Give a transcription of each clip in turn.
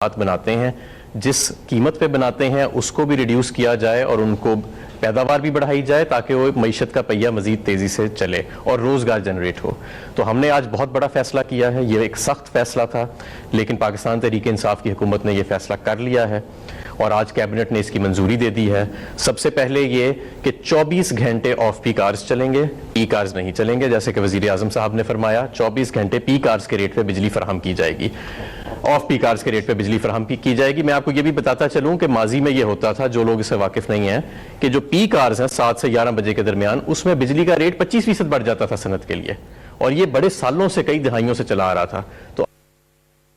بناتے ہیں جس قیمت پہ بناتے ہیں اس کو بھی ریڈیوس کیا جائے اور ان کو پیداوار بھی بڑھائی جائے تاکہ وہ معیشت کا پہیہ مزید تیزی سے چلے اور روزگار جنریٹ ہو. تو ہم نے آج بہت بڑا فیصلہ کیا ہے. یہ ایک سخت فیصلہ تھا لیکن پاکستان تحریک انصاف کی حکومت نے یہ فیصلہ کر لیا ہے اور آج کیبنٹ نے اس کی منظوری دے دی ہے. سب سے پہلے یہ کہ 24 گھنٹے آف پیک آرز چلیں گے, پیک آرز نہیں چلیں گے جیسے کہ وزیر اعظم صاحب نے فرمایا. 24 گھنٹے پیک آرز کے ریٹ پہ بجلی فراہم کی جائے گی, آف پیک آرز کے ریٹ پہ بجلی فراہم کی جائے گی. میں آپ کو یہ بھی بتاتا چلوں کہ ماضی میں یہ ہوتا تھا, جو لوگ اس سے واقف نہیں ہیں, کہ جو پیک آرز ہیں 7 سے 11 بجے کے درمیان, اس میں بجلی کا ریٹ 25% بڑھ جاتا تھا صنعت کے لیے, اور یہ بڑے سالوں سے, کئی دہائیوں سے چلا آ رہا تھا. تو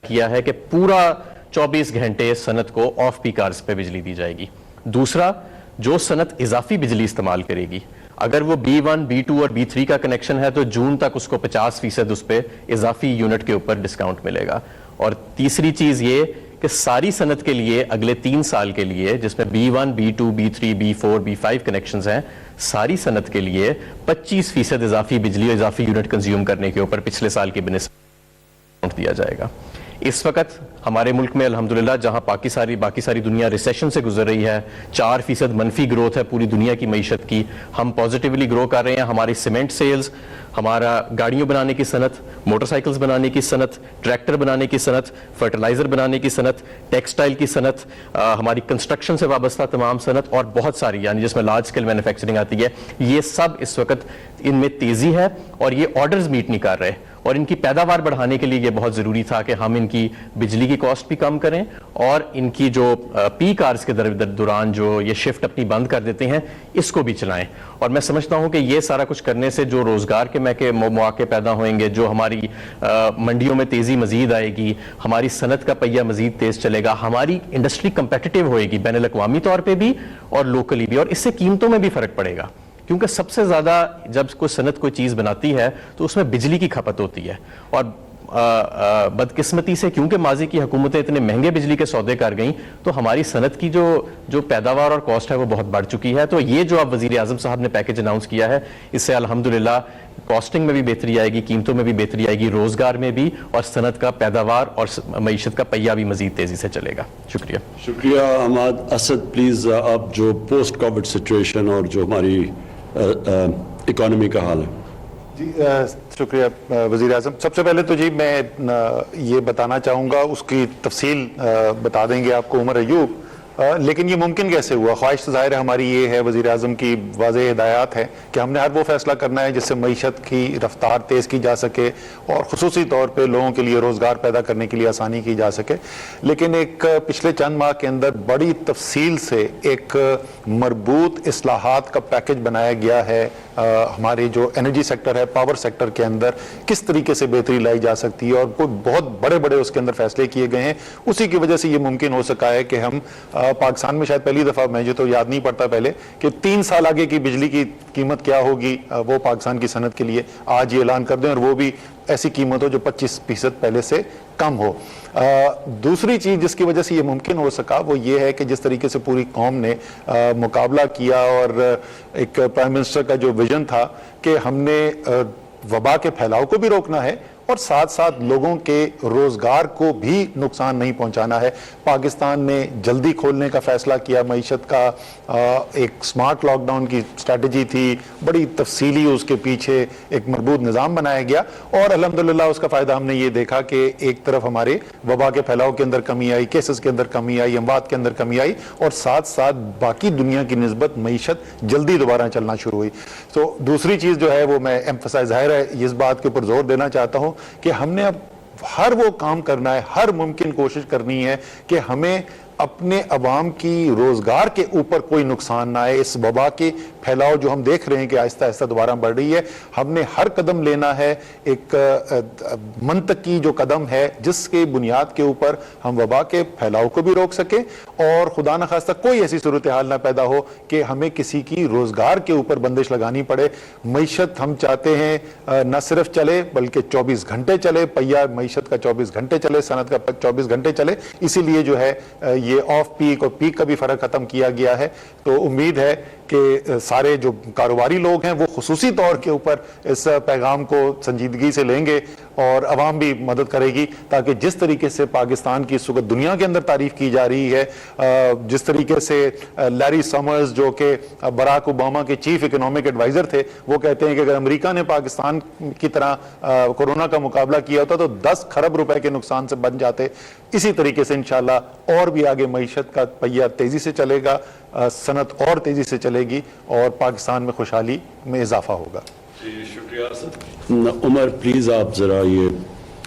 کیا ہے کہ پورا 24 گھنٹے صنعت کو آف پیک آرز پہ بجلی دی جائے گی. دوسرا, جو صنعت اضافی بجلی استعمال کرے گی, اگر وہ B1, B2 اور B3 کا کنیکشن ہے تو جون تک اس کو 50% اس پہ اضافی یونٹ کے اوپر ڈسکاؤنٹ ملے گا. اور تیسری چیز یہ کہ ساری صنعت کے لیے اگلے 3 سال کے لیے, جس میں B1, B2, B3, B4, B5 connections ہیں, ساری صنعت کے لیے 25% اضافی بجلی اور اضافی یونٹ کنزیوم کرنے کے اوپر پچھلے سال کی بنسبت دیا جائے گا. اس وقت ہمارے ملک میں الحمدللہ جہاں باقی ساری دنیا ریسیشن سے گزر رہی ہے, 4% منفی گروتھ ہے پوری دنیا کی معیشت کی, ہم پازیٹیولی گرو کر رہے ہیں. ہماری سیمنٹ سیلز, ہمارا گاڑیوں بنانے کی صنعت, موٹر سائیکلز بنانے کی صنعت, ٹریکٹر بنانے کی صنعت, فرٹیلائزر بنانے کی صنعت, ٹیکسٹائل کی صنعت, ہماری کنسٹرکشن سے وابستہ تمام صنعت اور بہت ساری, یعنی جس میں لارج اسکیل مینوفیکچرنگ آتی ہے, یہ سب اس وقت ان میں تیزی ہے اور یہ آرڈرز میٹ نہیں کر رہے. اور ان کی پیداوار بڑھانے کے لیے یہ بہت ضروری تھا کہ ہم ان کی بجلی کی کاسٹ بھی کم کریں اور ان کی جو پیک آرز کے دوران جو یہ شفٹ اپنی بند کر دیتے ہیں اس کو بھی چلائیں. اور میں سمجھتا ہوں کہ یہ سارا کچھ کرنے سے جو روزگار کے مواقع پیدا ہوئیں گے, جو ہماری منڈیوں میں تیزی مزید آئے گی, ہماری صنعت کا پہیہ مزید تیز چلے گا, ہماری انڈسٹری کمپیٹیٹیو ہوئے گی بین الاقوامی طور پہ بھی اور لوکلی بھی, اور اس سے قیمتوں میں بھی فرق پڑے گا. کیونکہ سب سے زیادہ جب کوئی صنعت کوئی چیز بناتی ہے تو اس میں بجلی کی کھپت ہوتی ہے, اور بدقسمتی سے کیونکہ ماضی کی حکومتیں اتنے مہنگے بجلی کے سودے کر گئیں تو ہماری صنعت کی جو پیداوار اور کاسٹ ہے وہ بہت بڑھ چکی ہے. تو یہ جو اب وزیر اعظم صاحب نے پیکج اناؤنس کیا ہے, اس سے الحمدللہ کاسٹنگ میں بھی بہتری آئے گی, قیمتوں میں بھی بہتری آئے گی, روزگار میں بھی, اور صنعت کا پیداوار اور معیشت کا پہیہ بھی مزید تیزی سے چلے گا. شکریہ حماد. اسد پلیز, آپ جو پوسٹ کووڈ سچویشن اور جو ہماری اکانومی کا حال ہے. جی شکریہ وزیر اعظم. سب سے پہلے تو جی میں یہ بتانا چاہوں گا, اس کی تفصیل بتا دیں گے آپ کو عمر ایوب, لیکن یہ ممکن کیسے ہوا. خواہش ظاہر ہے ہماری یہ ہے, وزیر اعظم کی واضح ہدایات ہے کہ ہم نے ہر وہ فیصلہ کرنا ہے جس سے معیشت کی رفتار تیز کی جا سکے اور خصوصی طور پہ لوگوں کے لیے روزگار پیدا کرنے کے لیے آسانی کی جا سکے. لیکن ایک پچھلے چند ماہ کے اندر بڑی تفصیل سے ایک مربوط اصلاحات کا پیکج بنایا گیا ہے. ہماری جو انرجی سیکٹر ہے, پاور سیکٹر کے اندر کس طریقے سے بہتری لائی جا سکتی ہے, اور کوئی بہت بڑے بڑے اس کے اندر فیصلے کیے گئے ہیں. اسی کی وجہ سے یہ ممکن ہو سکا ہے کہ ہم پاکستان میں شاید پہلی دفعہ, مجھے تو یاد نہیں پڑتا پہلے, کہ 3 سال آگے کی بجلی کی قیمت کیا ہوگی وہ پاکستان کی صنعت کے لیے آج یہ اعلان کر دیں, اور وہ بھی ایسی قیمت ہو جو 25% پہلے سے کم ہو. دوسری چیز جس کی وجہ سے یہ ممکن ہو سکا وہ یہ ہے کہ جس طریقے سے پوری قوم نے مقابلہ کیا, اور ایک پرائم منسٹر کا جو ویژن تھا کہ ہم نے وبا کے پھیلاؤ کو بھی روکنا ہے اور ساتھ ساتھ لوگوں کے روزگار کو بھی نقصان نہیں پہنچانا ہے. پاکستان نے جلدی کھولنے کا فیصلہ کیا, معیشت کا ایک سمارٹ لاک ڈاؤن کی اسٹریٹجی تھی, بڑی تفصیلی اس کے پیچھے ایک مربوط نظام بنایا گیا, اور الحمدللہ اس کا فائدہ ہم نے یہ دیکھا کہ ایک طرف ہمارے وبا کے پھیلاؤ کے اندر کمی آئی, کیسز کے اندر کمی آئی, اموات کے اندر کمی آئی, اور ساتھ ساتھ باقی دنیا کی نسبت معیشت جلدی دوبارہ چلنا شروع ہوئی. تو دوسری چیز جو ہے وہ میں ایمفسائز, ظاہر ہے اس بات کے اوپر زور دینا چاہتا ہوں کہ ہم نے اب ہر وہ کام کرنا ہے, ہر ممکن کوشش کرنی ہے کہ ہمیں اپنے عوام کی روزگار کے اوپر کوئی نقصان نہ آئے. اس وبا کے پھیلاؤ جو ہم دیکھ رہے ہیں کہ آہستہ آہستہ دوبارہ بڑھ رہی ہے, ہم نے ہر قدم لینا ہے ایک منطقی جو قدم ہے جس کے بنیاد کے اوپر ہم وبا کے پھیلاؤ کو بھی روک سکیں, اور خدا نخواستہ کوئی ایسی صورتحال نہ پیدا ہو کہ ہمیں کسی کی روزگار کے اوپر بندش لگانی پڑے. معیشت ہم چاہتے ہیں نہ صرف چلے بلکہ 24 گھنٹے چلے, پہیہ معیشت کا 24 گھنٹے چلے, صنعت کا 24 گھنٹے چلے. اسی لیے جو ہے یہ آف پیک اور پیک کا بھی فرق ختم کیا گیا ہے. تو امید ہے کہ سارے جو کاروباری لوگ ہیں وہ خصوصی طور کے اوپر اس پیغام کو سنجیدگی سے لیں گے اور عوام بھی مدد کرے گی، تاکہ جس طریقے سے پاکستان کی اس وقت دنیا کے اندر تعریف کی جا رہی ہے، جس طریقے سے لیری سمرز جو کہ براک اوباما کے چیف اکنامک ایڈوائزر تھے، وہ کہتے ہیں کہ اگر امریکہ نے پاکستان کی طرح کورونا کا مقابلہ کیا ہوتا تو 10 کھرب روپے کے نقصان سے بچ جاتے۔ اسی طریقے سے انشاءاللہ اور بھی آگے معیشت کا پہیہ تیزی سے چلے گا، صنعت اور تیزی سے چلے گی اور پاکستان میں خوشحالی میں اضافہ ہوگا۔ جی شکریہ عمر، پلیز آپ ذرا یہ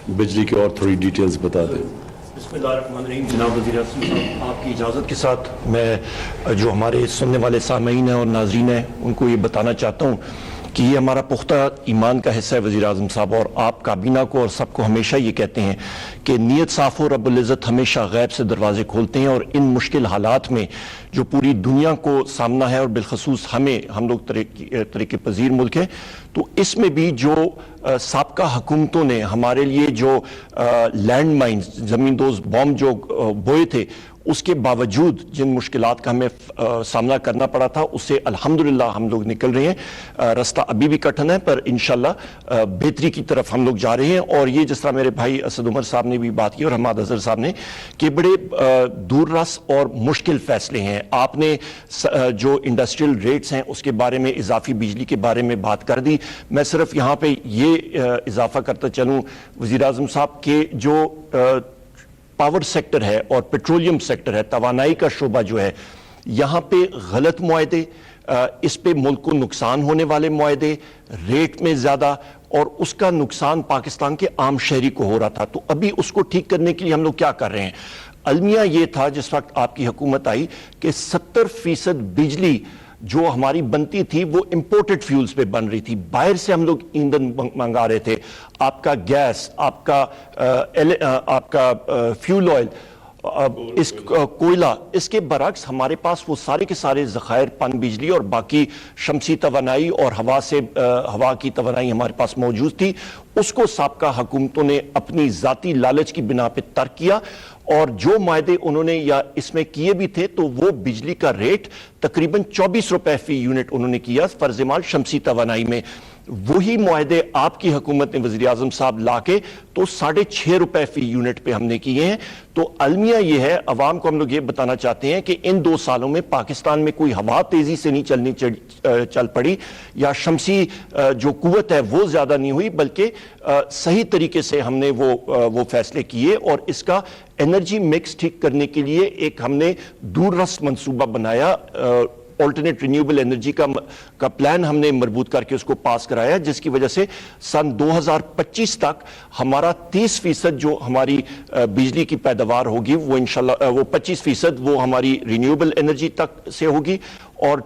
بجلی کی اور تھوڑی ڈیٹیلز بتا دیں۔ بسم اللہ الرحمن الرحیم۔ جناب وزیر اعظم صاحب، آپ کی اجازت کے ساتھ میں جو ہمارے سننے والے سامعین ہیں اور ناظرین ہیں ان کو یہ بتانا چاہتا ہوں کہ یہ ہمارا پختہ ایمان کا حصہ ہے وزیر اعظم صاحب، اور آپ کابینہ کو اور سب کو ہمیشہ یہ کہتے ہیں کہ نیت صاف ہو، رب العزت ہمیشہ غیب سے دروازے کھولتے ہیں، اور ان مشکل حالات میں جو پوری دنیا کو سامنا ہے اور بالخصوص ہم لوگ ترقی پذیر ملک ہیں، تو اس میں بھی جو سابقہ حکومتوں نے ہمارے لیے جو لینڈ مائنز، زمین دوز بم جو بوئے تھے، اس کے باوجود جن مشکلات کا ہمیں سامنا کرنا پڑا تھا، اس سے الحمدللہ ہم لوگ نکل رہے ہیں۔ رستہ ابھی بھی کٹھن ہے پر انشاءاللہ بہتری کی طرف ہم لوگ جا رہے ہیں۔ اور یہ جس طرح میرے بھائی اسد عمر صاحب نے بھی بات کی اور حماد اظہر صاحب نے، کہ بڑے دور رس اور مشکل فیصلے ہیں۔ آپ نے جو انڈسٹریل ریٹس ہیں اس کے بارے میں، اضافی بجلی کے بارے میں بات کر دی۔ میں صرف یہاں پہ یہ اضافہ کرتا چلوں وزیر اعظم صاحب کہ جو پاور سیکٹر ہے اور پیٹرولیم سیکٹر ہے، توانائی کا شعبہ جو ہے، یہاں پہ غلط معاہدے، اس پہ ملک کو نقصان ہونے والے معاہدے، ریٹ میں زیادہ، اور اس کا نقصان پاکستان کے عام شہری کو ہو رہا تھا۔ تو ابھی اس کو ٹھیک کرنے کے لیے ہم لوگ کیا کر رہے ہیں؟ المیہ یہ تھا جس وقت آپ کی حکومت آئی کہ 70% بجلی جو ہماری بنتی تھی وہ امپورٹڈ فیولز پہ بن رہی تھی، باہر سے ہم لوگ ایندھن منگا رہے تھے۔ آپ کا گیس، آپ کا فیول آئل، اس کوئلہ، اس کے برعکس ہمارے پاس وہ سارے کے سارے ذخائر پن بجلی اور باقی شمسی توانائی اور ہوا کی توانائی ہمارے پاس موجود تھی۔ اس کو سابقہ حکومتوں نے اپنی ذاتی لالچ کی بنا پہ ترک کیا، اور جو معاہدے انہوں نے یا اس میں کیے بھی تھے تو وہ بجلی کا ریٹ تقریباً 24 روپے فی یونٹ انہوں نے کیا فرض مال شمسی توانائی میں۔ وہی معاہدے آپ کی حکومت نے وزیر اعظم صاحب لا کے تو 6.5 روپے فی یونٹ پہ ہم نے کیے ہیں۔ تو المیہ یہ ہے، عوام کو ہم لوگ یہ بتانا چاہتے ہیں کہ ان 2 سالوں میں پاکستان میں کوئی ہوا تیزی سے نہیں چل پڑی، یا شمسی جو قوت ہے وہ زیادہ نہیں ہوئی، بلکہ صحیح طریقے سے ہم نے وہ فیصلے کیے، اور اس کا انرجی مکس ٹھیک کرنے کے لیے ایک ہم نے دور رس منصوبہ بنایا، آلٹرنیٹ رینیوبل انرجی کا پلان ہم نے مربوط کر کے اس کو پاس کرایا، جس کی وجہ سے سن 2025 تک ہمارا 30% جو ہماری بجلی کی پیداوار ہوگی وہ انشاءاللہ وہ 25% وہ ہماری رینیوبل انرجی تک سے ہوگی، اور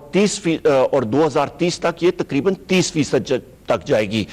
2030 تک یہ تقریباً 30% تک جائے گی،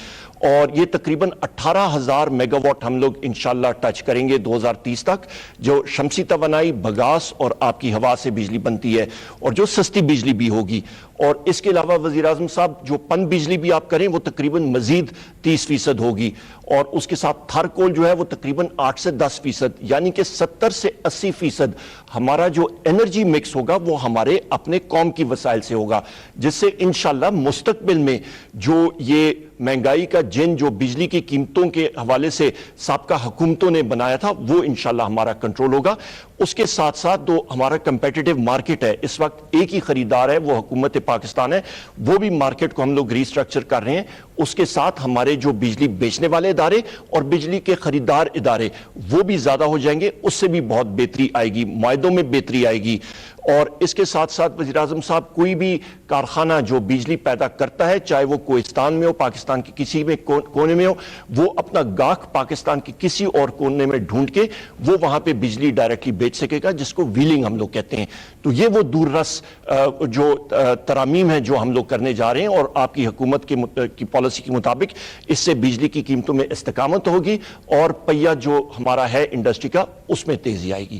اور یہ تقریباً 18,000 میگا واٹ ہم لوگ انشاءاللہ ٹچ کریں گے 2030 تک، جو شمسی توانائی، بگاس اور آپ کی ہوا سے بجلی بنتی ہے، اور جو سستی بجلی بھی ہوگی۔ اور اس کے علاوہ وزیر اعظم صاحب جو پن بجلی بھی آپ کریں وہ تقریباً مزید 30% ہوگی، اور اس کے ساتھ تھر کول جو ہے وہ تقریباً 8 سے 10%، یعنی کہ 70 سے 80% ہمارا جو انرجی مکس ہوگا وہ ہمارے اپنے قوم کی وسائل سے ہوگا، جس سے انشاءاللہ مستقبل میں جو یہ مہنگائی کا جن جو بجلی کی قیمتوں کے حوالے سے سابقہ حکومتوں نے بنایا تھا وہ انشاءاللہ ہمارا کنٹرول ہوگا۔ اس کے ساتھ ساتھ جو ہمارا کمپیٹیٹیو مارکیٹ ہے، اس وقت ایک ہی خریدار ہے وہ حکومت پاکستان ہے، وہ بھی مارکیٹ کو ہم لوگ ری اسٹرکچر کر رہے ہیں۔ اس کے ساتھ ہمارے جو بجلی بیچنے والے ادارے اور بجلی کے خریدار ادارے وہ بھی زیادہ ہو جائیں گے، اس سے بھی بہت بہتری آئے گی، معاہدوں میں بہتری آئے گی۔ اور اس کے ساتھ ساتھ وزیر اعظم صاحب کوئی بھی کارخانہ جو بجلی پیدا کرتا ہے، چاہے وہ کوہستان میں ہو، پاکستان کے کسی بھی کونے میں ہو، وہ اپنا گاہک پاکستان کے کسی اور کونے میں ڈھونڈ کے وہ وہاں پہ بجلی ڈائریکٹلی بیچ سکے گا، جس کو ویلنگ ہم لوگ کہتے ہیں۔ تو یہ وہ دور رس جو ترامیم ہیں جو ہم لوگ کرنے جا رہے ہیں، اور آپ کی حکومت کی پالیسی کے مطابق اس سے بجلی کی قیمتوں میں استقامت ہوگی، اور پہیہ جو ہمارا ہے انڈسٹری کا اس میں تیزی آئے گی۔